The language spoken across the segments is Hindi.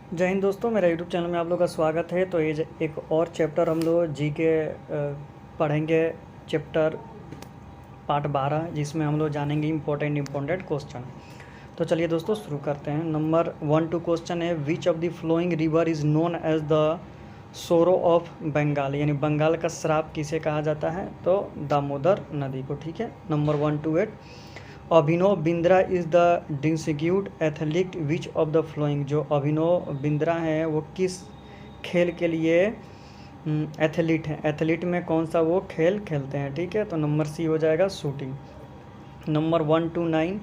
जय हिंद दोस्तों, मेरा यूट्यूब चैनल में आप लोग का स्वागत है। तो ये एक और चैप्टर हम लोग जी के पढ़ेंगे, चैप्टर पार्ट 12, जिसमें हम लोग जानेंगे इम्पोर्टेंट क्वेश्चन। तो चलिए दोस्तों शुरू करते हैं। नंबर 1-2 क्वेश्चन है, which of the following river is known as the sorrow of Bengal, यानी बंगाल का श्राप किसे कहा जाता है? तो दामोदर नदी को। ठीक है। Number 1-8, Abhinav Bindra is the distribute athlete which of the flowing, जो अभिनव बिंद्रा हैं वो किस खेल के लिए एथलीट हैं? एथलीट में कौन सा वो खेल खेलते हैं? ठीक है। तो नंबर सी हो जाएगा shooting. Number 1-9,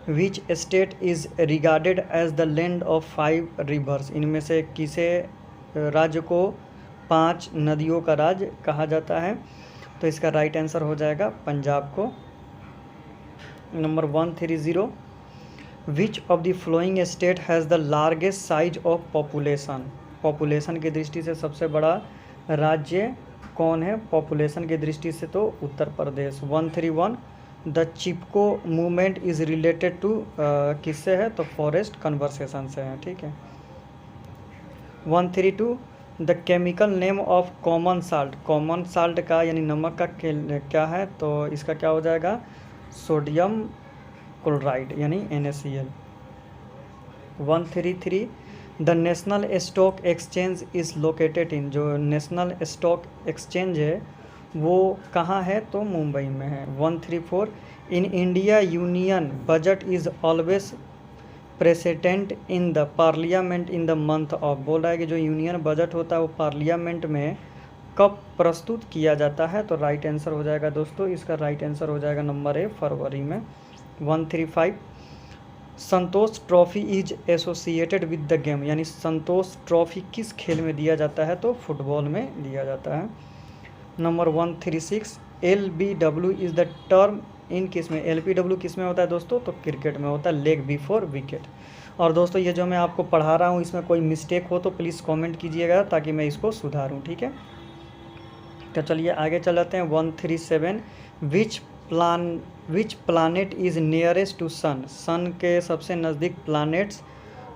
which state is regarded as the land of 5 rivers, इनमें से किसे राज्य को 5 नदियों का राज्य कहा जाता है? तो इसका राइट आंसर हो जाएगा पंजाब को। Number 130, which of the flowing state has the largest size of population, population की दृष्टि से सबसे बड़ा राज्य कौन है पॉपुलेशन की दृष्टि से? तो Uttar Pradesh. 131, the Chipko movement is related to किससे है? तो फॉरेस्ट कन्वर्सेशन से है। ठीक है। 132, the chemical name of common salt, common salt का यानी नमक का क्या है? तो इसका क्या हो जाएगा? सोडियम क्लोराइड यानी NaCl। 133, the national stock exchange is located इन, जो नेशनल स्टॉक एक्सचेंज है वो कहाँ है? तो मुंबई में है। 134, in India union budget is always president in the parliament in the month of, बोल रहा है कि जो यूनियन बजट होता है वो पार्लियामेंट में कब प्रस्तुत किया जाता है? तो राइट आंसर हो जाएगा दोस्तों, इसका राइट आंसर हो जाएगा नंबर ए, फरवरी में। 135, Santosh trophy is associated with the game, यानी संतोष ट्रॉफी किस खेल में दिया जाता है? तो फुटबॉल में दिया जाता है। Number 136, LBW is the term in किस में? LBW किस में होता है दोस्तों? तो क्रिकेट में होता है, लेग बिफोर विकेट। और दोस्तों ये जो मैं आपको पढ़ा रहा हूँ इसमें कोई मिस्टेक हो तो प्लीज़ कमेंट कीजिएगा ताकि मैं इसको सुधारूँ। ठीक है। तो चलिए आगे चल जाते हैं। 137, विच प्लानेट इज़ नियरेस्ट टू सन, सन के सबसे नज़दीक प्लानेट्स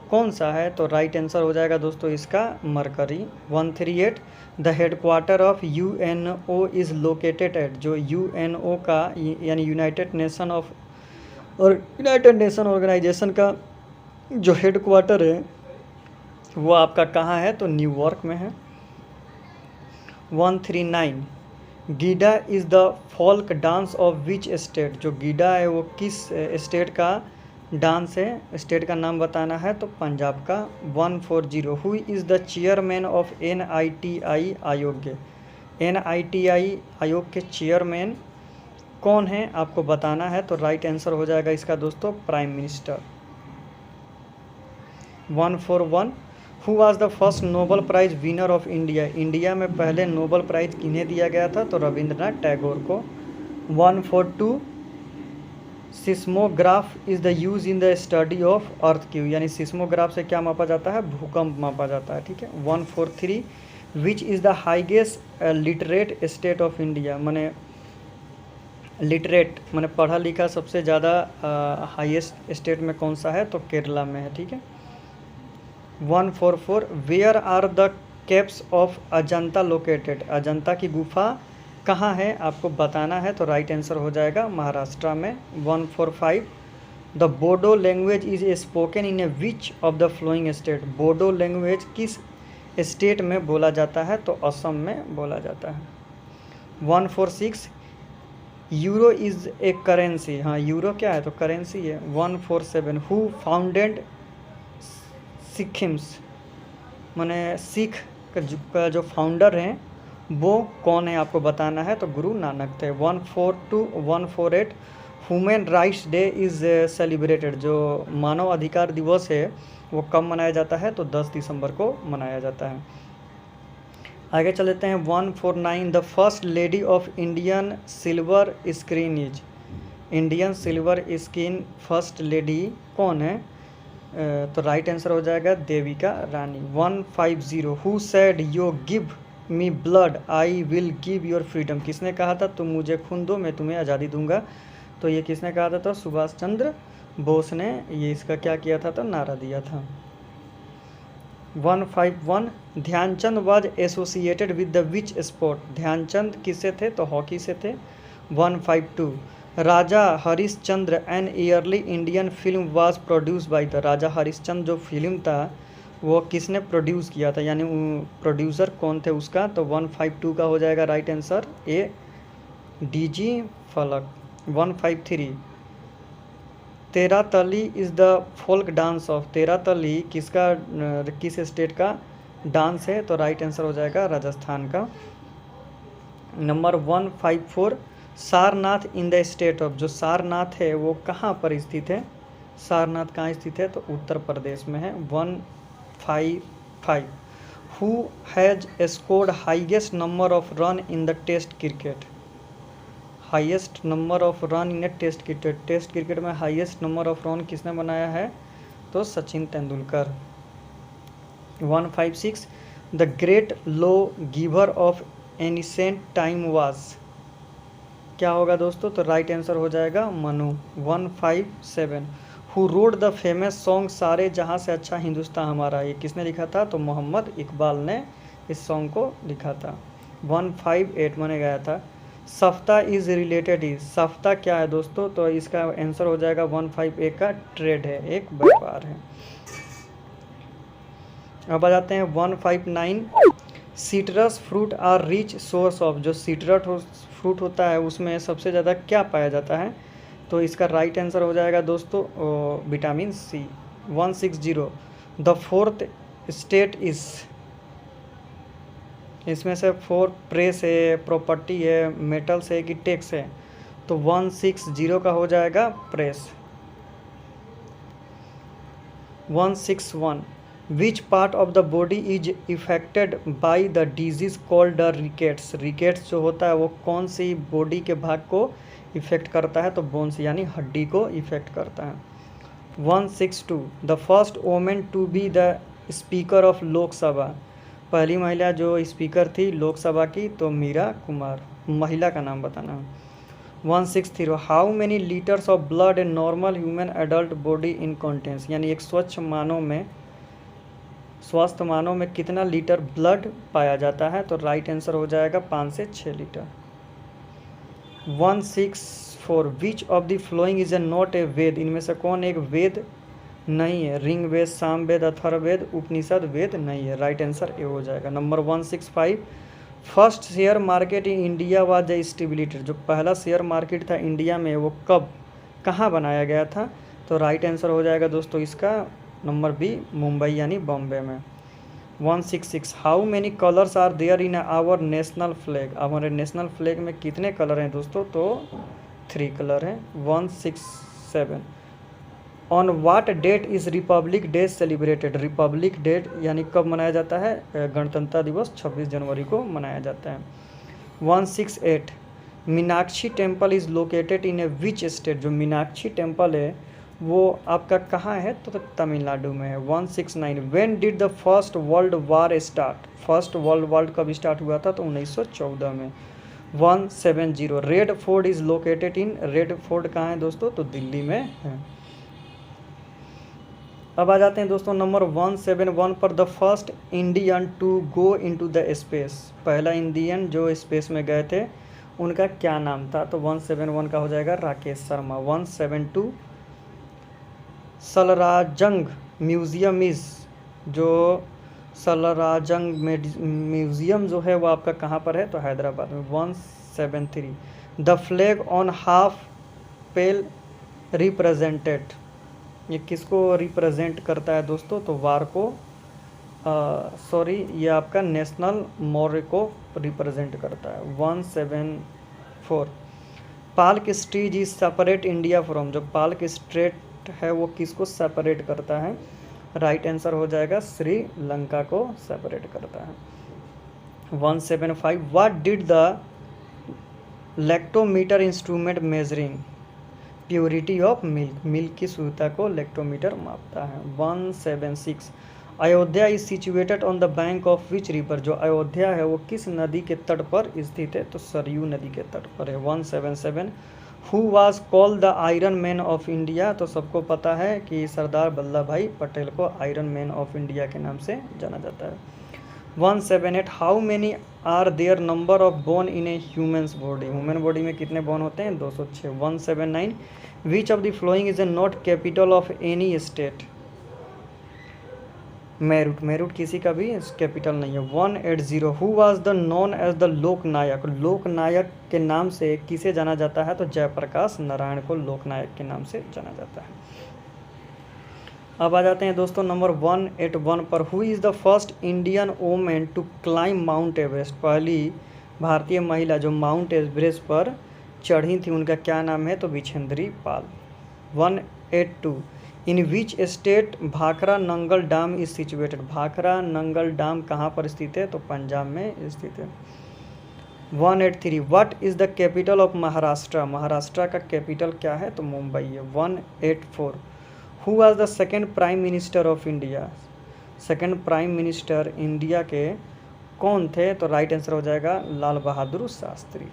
कौन सा है? तो राइट आंसर हो जाएगा दोस्तों इसका mercury. 138, the headquarter of UNO is located at, जो UNO का यानी यूनाइटेड नेशन ऑर्गेनाइजेशन का जो हेडक्वार्टर है वो आपका कहाँ है? तो न्यूयॉर्क में है। 139, GIDA is the folk dance of which state, जो गीडा है वो किस स्टेट का डांस है? स्टेट का नाम बताना है तो पंजाब का। 140, who is the chairman of NITI आयोग, NITI आयोग के चेयरमैन कौन है आपको बताना है? तो राइट आंसर हो जाएगा इसका दोस्तों prime minister. 141, who was the first Nobel prize winner of India, India में पहले नोबल प्राइज़ किन्हें दिया गया था? तो रविंद्रनाथ टैगोर को। 142, seismograph is the use in the study of earthquake, यानी सिस्मोग्राफ से क्या मापा जाता है? भूकंप मापा जाता है। ठीक है। 143, which is the highest literate state of India, माने लिटरेट माने पढ़ा लिखा सबसे ज़्यादा हाईएस्ट स्टेट में कौन सा है? तो केरला में है। ठीक है। 144, where are the caves of Ajanta located, Ajanta की गुफा कहाँ है आपको बताना है? तो राइट आंसर हो जाएगा महाराष्ट्र में। 145, the Bodo language is spoken in a which of the flowing state, Bodo language किस स्टेट में बोला जाता है? तो असम में बोला जाता है। 146, यूरो इज़ ए करेंसी, हाँ यूरो क्या है? तो करेंसी है। 147, हु फाउंडेड सिक्किम्स, माने सिख का जो फाउंडर हैं वो कौन है आपको बताना है? तो गुरु नानक थे। 148, human rights day is celebrated, जो मानव अधिकार दिवस है वो कब मनाया जाता है? तो 10 दिसंबर को मनाया जाता है। आगे चल लेते हैं। 149, the first lady of Indian silver screen is, Indian silver screen first lady कौन है? तो राइट आंसर हो जाएगा Devika Rani. 150, who said you give me blood I will give your freedom, किसने कहा था तुम मुझे खून दो मैं तुम्हें आज़ादी दूंगा? तो ये किसने कहा था? तो सुभाष चंद्र बोस ने ये इसका क्या किया था? तो नारा दिया था। 151 Dhyan Chand was associated with the which sport, Dhyan Chand किससे थे तो हॉकी से थे। 152 Raja Harishchandra an early Indian film was produce by the, Raja Harishchandra जो फिल्म था वो किसने प्रोड्यूस किया था, यानी प्रोड्यूसर कौन थे उसका, तो 152 का हो जाएगा राइट आंसर ए डीजी फलक। 153 Terahtali is the folk dance of, Terahtali किसका किस स्टेट का डांस है, तो राइट आंसर हो जाएगा राजस्थान का। Number 154 Sarnath in the state of, जो सारनाथ है वो कहाँ पर स्थित है, सारनाथ कहाँ स्थित है तो उत्तर प्रदेश में है। 155 who has scored highest number of run in the test cricket, highest number of run in a test cricket, test cricket में हाईएस्ट नंबर ऑफ रन किसने बनाया है तो Sachin Tendulkar. 156 the great law giver of ancient time was, क्या होगा दोस्तों तो राइट आंसर हो जाएगा Manu. 157 who wrote the famous song Saare Jahan से अच्छा हिंदुस्तान हमारा, ये किसने लिखा था तो मोहम्मद इकबाल ने इस सॉन्ग को लिखा था। 158 माने गया था सफ्ता इज रिलेटेड इज, सफ्ता क्या है दोस्तों तो इसका आंसर हो जाएगा 158 का ट्रेड है, एक व्यापार है। अब आ जाते हैं 159 citrus fruit are rich source of, जो सिट्रस फ्रूट होता है उसमें सबसे ज़्यादा क्या पाया जाता है, तो इसका राइट आंसर हो जाएगा दोस्तों vitamin C. 160 the fourth state is, इसमें से 4 प्रेस है, प्रॉपर्टी है, मेटल्स है कि टैक्स है, तो 160 का हो जाएगा press. 161 which part of the body is affected by the disease called the rickets, rickets जो होता है वो कौन सी बॉडी के भाग को इफेक्ट करता है तो बोन्स यानी हड्डी को इफेक्ट करता है। 162 the first women to be the speaker of Lok Sabha, पहली महिला जो स्पीकर थी लोकसभा की तो मीरा कुमार, महिला का नाम बताना। 163 how many litres of blood a normal human adult body in contains, यानी एक स्वस्थ मानव में कितना लीटर ब्लड पाया जाता है तो राइट आंसर हो जाएगा 5 से 6 litre. 164 which of the following is a not a Veda, इनमें से कौन एक वेद नहीं है, रिंग वेद, साम वेद, अथर्ववेद, उपनिषद वेद नहीं है, राइट आंसर ए हो जाएगा। Number 165 first share market in India was established, जो पहला शेयर मार्केट था इंडिया में वो कब कहाँ बनाया गया था तो राइट आंसर हो जाएगा दोस्तों इसका नंबर बी मुंबई यानी बॉम्बे में। 166 how many colours are there in our national flag, हमारे नेशनल फ्लैग में कितने कलर हैं दोस्तों तो 3 कलर हैं। 167 on what date is republic day celebrated, republic date यानी कब मनाया जाता है गणतंत्र दिवस 26 जनवरी को मनाया जाता है। 168 Meenakshi temple is located in a which state, जो मीनाक्षी टेम्पल है वो आपका कहाँ है तो तमिलनाडु में है। 169 when did the first world war start, first world war कब स्टार्ट हुआ था तो 1914 में। 170 red fort is located in, red fort कहाँ है दोस्तों तो दिल्ली में है। अब आ जाते हैं दोस्तों नंबर 171 पर the first Indian to go into the space, पहला इंडियन जो स्पेस में गए थे उनका क्या नाम था तो 171 का हो जाएगा राकेश शर्मा। 172 सलराजंग म्यूज़ियम इज़, जो सलराजंग म्यूज़ियम जो है वो आपका कहाँ पर है तो हैदराबाद में। 173 the flag on half pale represented, ये किसको रिप्रेजेंट करता है दोस्तों तो वार को ये आपका नेशनल मौर्य को रिप्रेजेंट करता है। 174 Palk street is separate India from, जो पाल्क स्ट्रेट है वो किसको सेपरेट करता है राइट आंसर हो जाएगा श्रीलंका को सेपरेट करता है। 175 what did the lactometer instrument measuring purity of milk, milk की शुद्धता को लैक्टोमीटर मापता है। 176 Ayodhya is situated on the bank of which river, जो अयोध्या है वो किस नदी के तट पर स्थित है तो सरयू नदी के तट पर है। 177 who was called the iron man of India, तो सबको पता है कि सरदार वल्लभ भाई पटेल को आयरन मैन ऑफ इंडिया के नाम से जाना जाता है। 178 how many are there number of bone in a humans body, human body में कितने बोन होते हैं? 206। 179 which of the following is a not capital of any state, Meerut, Meerut किसी का भी कैपिटल नहीं है। 180 who was the known as the Loknayak, Loknayak के नाम से किसे जाना जाता है? तो जयप्रकाश नारायण को लोकनायक के नाम से जाना जाता है। अब आ जाते हैं दोस्तों नंबर 181 पर। Who is the first Indian women to climb Mount Everest, पहली भारतीय महिला जो माउंट एवरेस्ट पर चढ़ी थी उनका क्या नाम है? तो Bachendri Pal. 182 in which state Bhakra Nangal dam is situated, Bhakra Nangal dam कहाँ पर स्थित है? तो पंजाब में स्थित है। 183 what is the capital of Maharashtra, Maharashtra का कैपिटल क्या है? तो मुंबई है। 184 who was the second prime minister of India, second prime minister India के कौन थे? तो राइट आंसर हो जाएगा Lal Bahadur Shastri.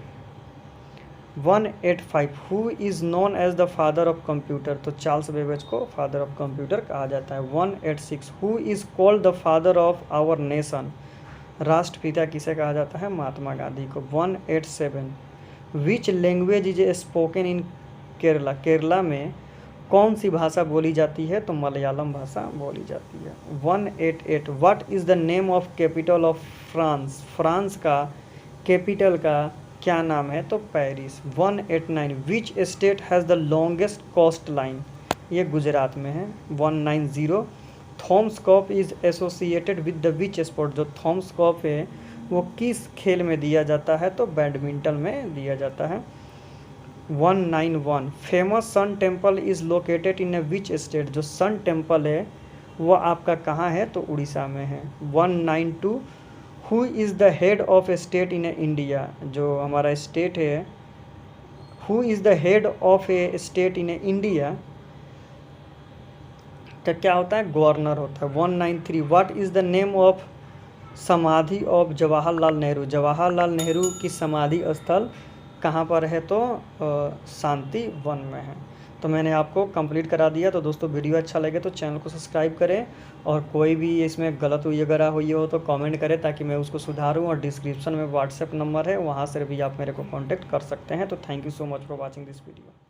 185 who is known as the father of computer, तो चार्ल्स बेबेज को फादर ऑफ कंप्यूटर कहा जाता है। 186 who is called the father of our nation, राष्ट्रपिता किसे कहा जाता है? महात्मा गांधी को। 187 which language is spoken in Kerala, Kerala में कौन सी भाषा बोली जाती है? तो मलयालम भाषा बोली जाती है। 188 what is the name of capital of France, France का कैपिटल का क्या नाम है? तो Paris. 189 which state has the longest coast line, ये गुजरात में है। 190 Thomas cup is associated with the which sport, जो थॉमस कप है वो किस खेल में दिया जाता है? तो बैडमिंटन में दिया जाता है। 191 famous sun temple is located in a which state, जो सन टेम्पल है वो आपका कहाँ है? तो उड़ीसा में है। 192 who is the head of A state in India, जो हमारा स्टेट है, who is the head of A state in India, तो क्या होता है? गवर्नर होता है। 193 what is the name of समाधि ऑफ जवाहरलाल नेहरू, जवाहरलाल नेहरू की समाधि स्थल कहाँ पर है? तो शांति वन में है। तो मैंने आपको कंप्लीट करा दिया। तो दोस्तों वीडियो अच्छा लगे तो चैनल को सब्सक्राइब करें, और कोई भी इसमें गलत हुई वगैरह हुई हो तो कमेंट करें ताकि मैं उसको सुधारूं, और डिस्क्रिप्शन में व्हाट्सएप नंबर है, वहाँ से भी आप मेरे को कांटेक्ट कर सकते हैं। तो thank you so much for watching this video.